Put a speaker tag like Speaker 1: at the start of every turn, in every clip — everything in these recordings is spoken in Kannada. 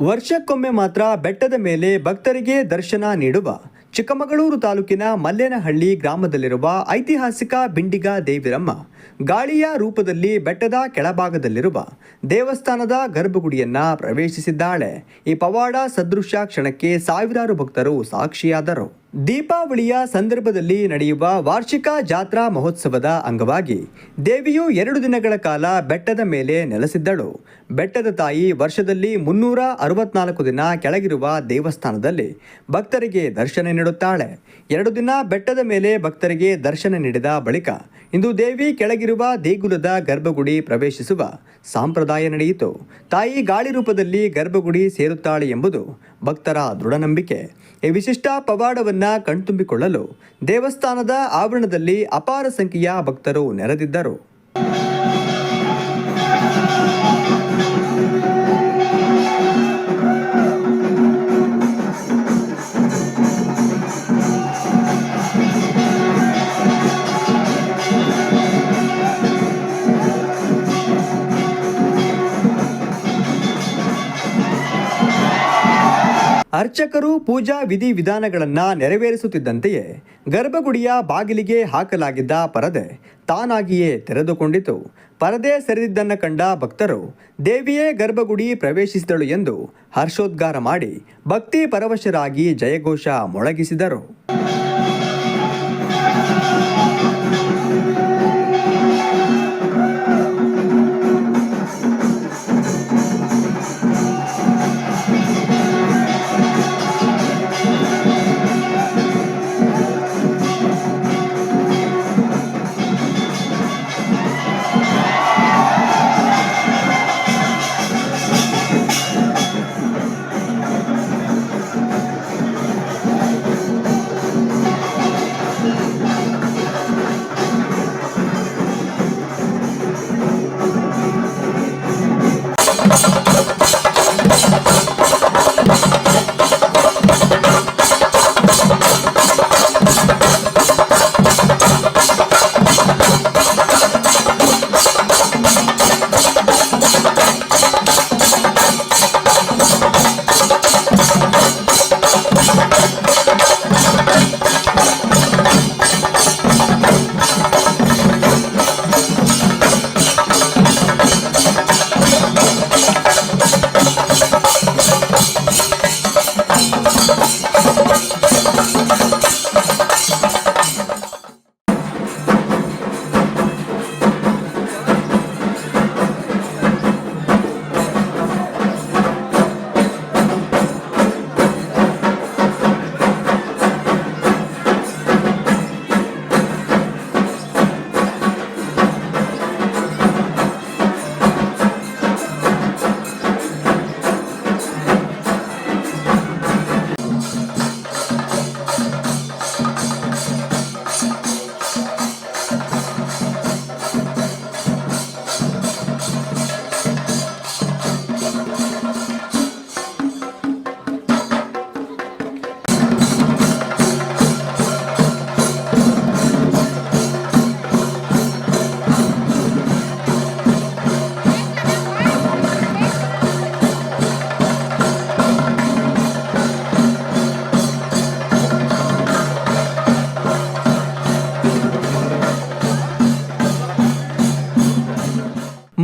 Speaker 1: ವರ್ಷಕ್ಕೊಮ್ಮೆ ಮಾತ್ರ ಬೆಟ್ಟದ ಮೇಲೆ ಭಕ್ತರಿಗೆ ದರ್ಶನ ನೀಡುವ ಚಿಕ್ಕಮಗಳೂರು ತಾಲೂಕಿನ ಮಲ್ಲೇನಹಳ್ಳಿ ಗ್ರಾಮದಲ್ಲಿರುವ ಐತಿಹಾಸಿಕ ಬಿಂಡಿಗ ದೇವಿರಮ್ಮ ಗಾಳಿಯ ರೂಪದಲ್ಲಿ ಬೆಟ್ಟದ ಕೆಳಭಾಗದಲ್ಲಿರುವ ದೇವಸ್ಥಾನದ ಗರ್ಭಗುಡಿಯನ್ನ ಪ್ರವೇಶಿಸಿದ್ದಾಳೆ. ಈ ಪವಾಡ ಸದೃಶ ಕ್ಷಣಕ್ಕೆ ಸಾವಿರಾರು ಭಕ್ತರು ಸಾಕ್ಷಿಯಾದರು. ದೀಪಾವಳಿಯ ಸಂದರ್ಭದಲ್ಲಿ ನಡೆಯುವ ವಾರ್ಷಿಕ ಜಾತ್ರಾ ಮಹೋತ್ಸವದ ಅಂಗವಾಗಿ ದೇವಿಯು 2 ದಿನಗಳ ಕಾಲ ಬೆಟ್ಟದ ಮೇಲೆ ನೆಲೆಸಿದ್ದಳು. ಬೆಟ್ಟದ ತಾಯಿ ವರ್ಷದಲ್ಲಿ 364 ದಿನ ಕೆಳಗಿರುವ ದೇವಸ್ಥಾನದಲ್ಲಿ ಭಕ್ತರಿಗೆ ದರ್ಶನ ನೀಡುತ್ತಾಳೆ. 2 ದಿನ ಬೆಟ್ಟದ ಮೇಲೆ ಭಕ್ತರಿಗೆ ದರ್ಶನ ನೀಡಿದ ಬಳಿಕ ಇಂದು ದೇವಿ ಕೆಳಗಿರುವ ದೇಗುಲದ ಗರ್ಭಗುಡಿ ಪ್ರವೇಶಿಸುವ ಸಂಪ್ರದಾಯ ನಡೆಯಿತು. ತಾಯಿ ಗಾಳಿ ರೂಪದಲ್ಲಿ ಗರ್ಭಗುಡಿ ಸೇರುತ್ತಾಳೆ ಎಂಬುದು ಭಕ್ತರ ದೃಢ ನಂಬಿಕೆ. ಈ ವಿಶಿಷ್ಟ ಪವಾಡವನ್ನು ಕಣ್ತುಂಬಿಕೊಳ್ಳಲು ದೇವಸ್ಥಾನದ ಆವರಣದಲ್ಲಿ ಅಪಾರ ಸಂಖ್ಯೆಯ ಭಕ್ತರು ನೆರೆದಿದ್ದರು. ಅರ್ಚಕರು ಪೂಜಾ ವಿಧಿವಿಧಾನಗಳನ್ನು ನೆರವೇರಿಸುತ್ತಿದ್ದಂತೆಯೇ ಗರ್ಭಗುಡಿಯ ಬಾಗಿಲಿಗೆ ಹಾಕಲಾಗಿದ್ದ ಪರದೆ ತಾನಾಗಿಯೇ ತೆರೆದುಕೊಂಡಿತು. ಪರದೆ ಸರಿದಿದ್ದನ್ನು ಕಂಡ ಭಕ್ತರು ದೇವಿಯೇ ಗರ್ಭಗುಡಿ ಪ್ರವೇಶಿಸಿದಳು ಎಂದು ಹರ್ಷೋದ್ಗಾರ ಮಾಡಿ ಭಕ್ತಿ ಪರವಶರಾಗಿ ಜಯಘೋಷ ಮೊಳಗಿಸಿದರು.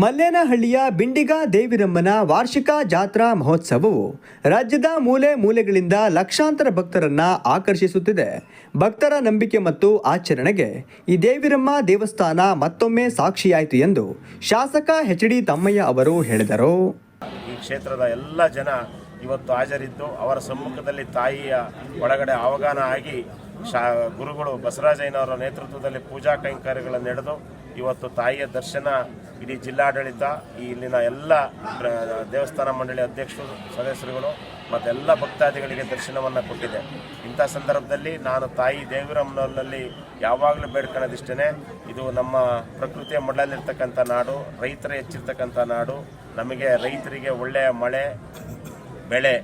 Speaker 1: ಮಲ್ಲೇನಹಳ್ಳಿಯ ಬಿಂಡಿಗ ದೇವಿರಮ್ಮನ ವಾರ್ಷಿಕ ಜಾತ್ರಾ ಮಹೋತ್ಸವವು ರಾಜ್ಯದ ಮೂಲೆ ಮೂಲೆಗಳಿಂದ ಲಕ್ಷಾಂತರ ಭಕ್ತರನ್ನ ಆಕರ್ಷಿಸುತ್ತಿದೆ. ಭಕ್ತರ ನಂಬಿಕೆ ಮತ್ತು ಆಚರಣೆಗೆ ಈ ದೇವಿರಮ್ಮ ದೇವಸ್ಥಾನ ಮತ್ತೊಮ್ಮೆ ಸಾಕ್ಷಿಯಾಯಿತು ಎಂದು ಶಾಸಕ ಎಚ್.ಡಿ. ತಮ್ಮಯ್ಯ ಅವರು ಹೇಳಿದರು.
Speaker 2: ಈ ಕ್ಷೇತ್ರದ ಎಲ್ಲ ಜನ ಇವತ್ತು ಹಾಜರಿದ್ದು ಅವರ ಸಮ್ಮುಖದಲ್ಲಿ ತಾಯಿಯ ಒಳಗಡೆ ಅವಗಾನ ಆಗಿ ಗುರುಗಳು ಬಸವರಾಜಯ್ಯನವರ ನೇತೃತ್ವದಲ್ಲಿ ಪೂಜಾ ಕೈಂಕರ್ಯಗಳನ್ನು ನಡೆದು ಇವತ್ತು ತಾಯಿಯ ದರ್ಶನ ಇಡೀ ಜಿಲ್ಲಾಡಳಿತ, ಇಲ್ಲಿನ ಎಲ್ಲ ದೇವಸ್ಥಾನ ಮಂಡಳಿ ಅಧ್ಯಕ್ಷರು, ಸದಸ್ಯರುಗಳು ಮತ್ತೆಲ್ಲ ಭಕ್ತಾದಿಗಳಿಗೆ ದರ್ಶನವನ್ನು ಕೊಟ್ಟಿದೆ. ಇಂಥ ಸಂದರ್ಭದಲ್ಲಿ ನಾನು ತಾಯಿ ದೇವಿರಮ್ಮನಲ್ಲಿ ಯಾವಾಗಲೂ ಬೇಡ್ಕೊಳ್ಳೋದಿಷ್ಟೇ, ಇದು ನಮ್ಮ ಪ್ರಕೃತಿಯ ಮಡಲಲ್ಲಿರ್ತಕ್ಕಂಥ ನಾಡು, ರೈತರ ಹೆಚ್ಚಿರ್ತಕ್ಕಂಥ ನಾಡು. ನಮಗೆ ರೈತರಿಗೆ ಒಳ್ಳೆಯ ಮಳೆ ಬೆಳೆ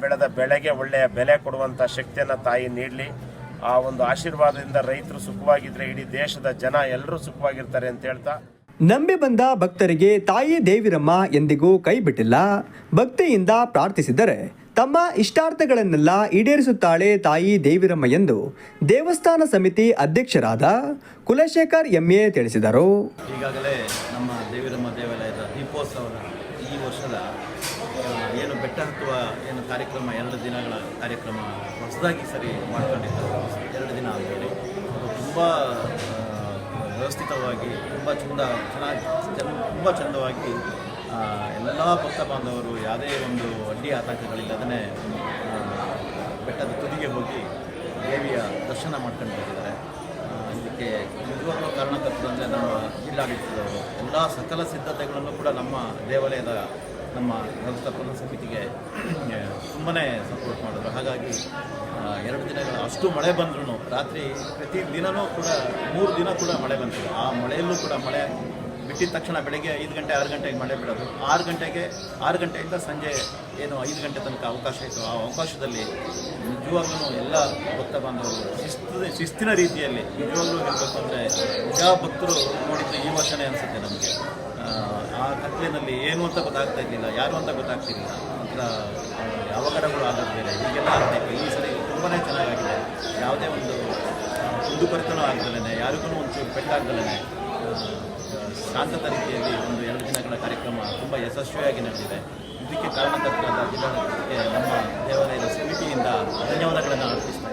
Speaker 2: ಬೆಳೆದ ಬೆಳೆಗೆ ಒಳ್ಳೆಯ ಬೆಲೆ ಕೊಡುವಂಥ ಶಕ್ತಿಯನ್ನು ತಾಯಿ ನೀಡಲಿ. ಆ ಒಂದು ಆಶೀರ್ವಾದದಿಂದ ರೈತರು ಸುಖವಾಗಿದ್ದರೆ ಇಡೀ ದೇಶದ ಜನ ಎಲ್ಲರೂ ಸುಖವಾಗಿರ್ತಾರೆ ಅಂತ ಹೇಳ್ತಾ
Speaker 1: ನಂಬಿ ಬಂದ ಭಕ್ತರಿಗೆ ತಾಯಿ ದೇವಿರಮ್ಮ ಎಂದಿಗೂ ಕೈ ಬಿಟ್ಟಿಲ್ಲ. ಭಕ್ತಿಯಿಂದ ಪ್ರಾರ್ಥಿಸಿದರೆ ತಮ್ಮ ಇಷ್ಟಾರ್ಥಗಳನ್ನೆಲ್ಲ ಈಡೇರಿಸುತ್ತಾಳೆ ತಾಯಿ ದೇವಿರಮ್ಮ ಎಂದು ದೇವಸ್ಥಾನ ಸಮಿತಿ ಅಧ್ಯಕ್ಷರಾದ ಕುಲಶೇಖರ್ ಎಂಎ ತಿಳಿಸಿದರು.
Speaker 3: ಈಗಾಗಲೇ ನಮ್ಮ ದೇವಿರಮ್ಮ ದೇವಾಲಯದ ದೀಪೋತ್ಸವದ ಈ ವರ್ಷದ ಏನು ಬೆಟ್ಟ ಹತ್ತುವ ಏನು ಕಾರ್ಯಕ್ರಮ 2 ದಿನಗಳ ಕಾರ್ಯಕ್ರಮ ಹೊಸದಾಗಿ ಸರಿ ಮಾಡ್ಕೊಂಡಿದ್ದಾರೆ. 2 ದಿನ ಆದಮೇಲೆ ತುಂಬ ವ್ಯವಸ್ಥಿತವಾಗಿ ತುಂಬ ತುಂಬ ಚಂದವಾಗಿ ಎಲ್ಲ ಭಕ್ತ ಬಾಂಧವರು ಯಾವುದೇ ಒಂದು ಅಡ್ಡಿ ಆತಂಕಗಳಿಲ್ಲದೇ ಬೆಟ್ಟದ ತುದಿಗೆ ಹೋಗಿ ದೇವಿಯ ದರ್ಶನ ಮಾಡ್ಕೊಂಡು ಬಂದಿದ್ದಾರೆ. ಇದಕ್ಕೆ ನಿಜವಾಗ್ಲೂ ಕಾರಣಕರ್ತರು ನಮ್ಮ ಜಿಲ್ಲಾಡಳಿತದವರು ಎಲ್ಲ ಸಕಲ ಸಿದ್ಧತೆಗಳನ್ನು ಕೂಡ ನಮ್ಮ ದೇವಾಲಯದ ನಮ್ಮ ವ್ಯವಸ್ಥಾಪನಾ ಸಮಿತಿಗೆ ತುಂಬಾ ಸಪೋರ್ಟ್ ಮಾಡಿದ್ರು. ಹಾಗಾಗಿ 2 ದಿನಗಳ ಅಷ್ಟು ಮಳೆ ಬಂದ್ರೂ ರಾತ್ರಿ ಪ್ರತಿ ದಿನವೂ ಕೂಡ 3 ದಿನ ಕೂಡ ಮಳೆ ಬಂತು. ಆ ಮಳೆಯಲ್ಲೂ ಕೂಡ ಮಳೆ ಬಿಟ್ಟಿದ ತಕ್ಷಣ ಬೆಳಗ್ಗೆ 5 ಗಂಟೆ 6 ಗಂಟೆಗೆ ಮಳೆ ಬಿಡೋದು. 6 ಗಂಟೆಯಿಂದ ಸಂಜೆ ಏನು 5 ಗಂಟೆ ತನಕ ಅವಕಾಶ ಇತ್ತು. ಆ ಅವಕಾಶದಲ್ಲಿ ನಿಜವಾಗ್ಲೂ ಎಲ್ಲ ಭಕ್ತ ಬಾಂಧವರು ಶಿಸ್ತಿನ ರೀತಿಯಲ್ಲಿ ನಿಜವಾಗ್ಲೂ ಹೇಳಬೇಕು ಅಂದರೆ ನಿಜ ಭಕ್ತರು ನೋಡಿದ್ದು ಈ ವರ್ಷನೇ ಅನಿಸುತ್ತೆ ನಮಗೆ. ಆ ಕತ್ಲೆಯಲ್ಲಿ ಏನು ಅಂತ ಗೊತ್ತಾಗ್ತಾ ಇರಲಿಲ್ಲ, ಯಾರು ಅಂತ ಗೊತ್ತಾಗ್ತಿರಲಿಲ್ಲ. ಒಂಥರ ಅವಘಡಗಳು ಆಗೋದು ಬೇರೆ ಹೀಗೆಲ್ಲ ಆಗ್ತಾಯಿತ್ತು. ಈ ಸರಿ ತುಂಬಾ ಚೆನ್ನಾಗಾಗಿದೆ. ಯಾವುದೇ ಒಂದು ಕುಂದುಕೊರತೆನೂ ಆಗ್ದಲೇ, ಯಾರಿಗೂ ಒಂಚೂರು ಪೆಟ್ಟಾಗ್ದಲೇ ಶಾಂತತ ರೀತಿಯಲ್ಲಿ ಒಂದು 2 ದಿನಗಳ ಕಾರ್ಯಕ್ರಮ ತುಂಬ ಯಶಸ್ವಿಯಾಗಿ ನಡೆದಿದೆ. ಇದಕ್ಕೆ ಕಾರಣಕರ್ತರಾದ ಜಿಲ್ಲಾಡಳಿತಕ್ಕೆ ನಮ್ಮ ದೇವಾಲಯದ ಸಮಿತಿಯಿಂದ ಧನ್ಯವಾದಗಳನ್ನು ಅರ್ಪಿಸ್ತಾ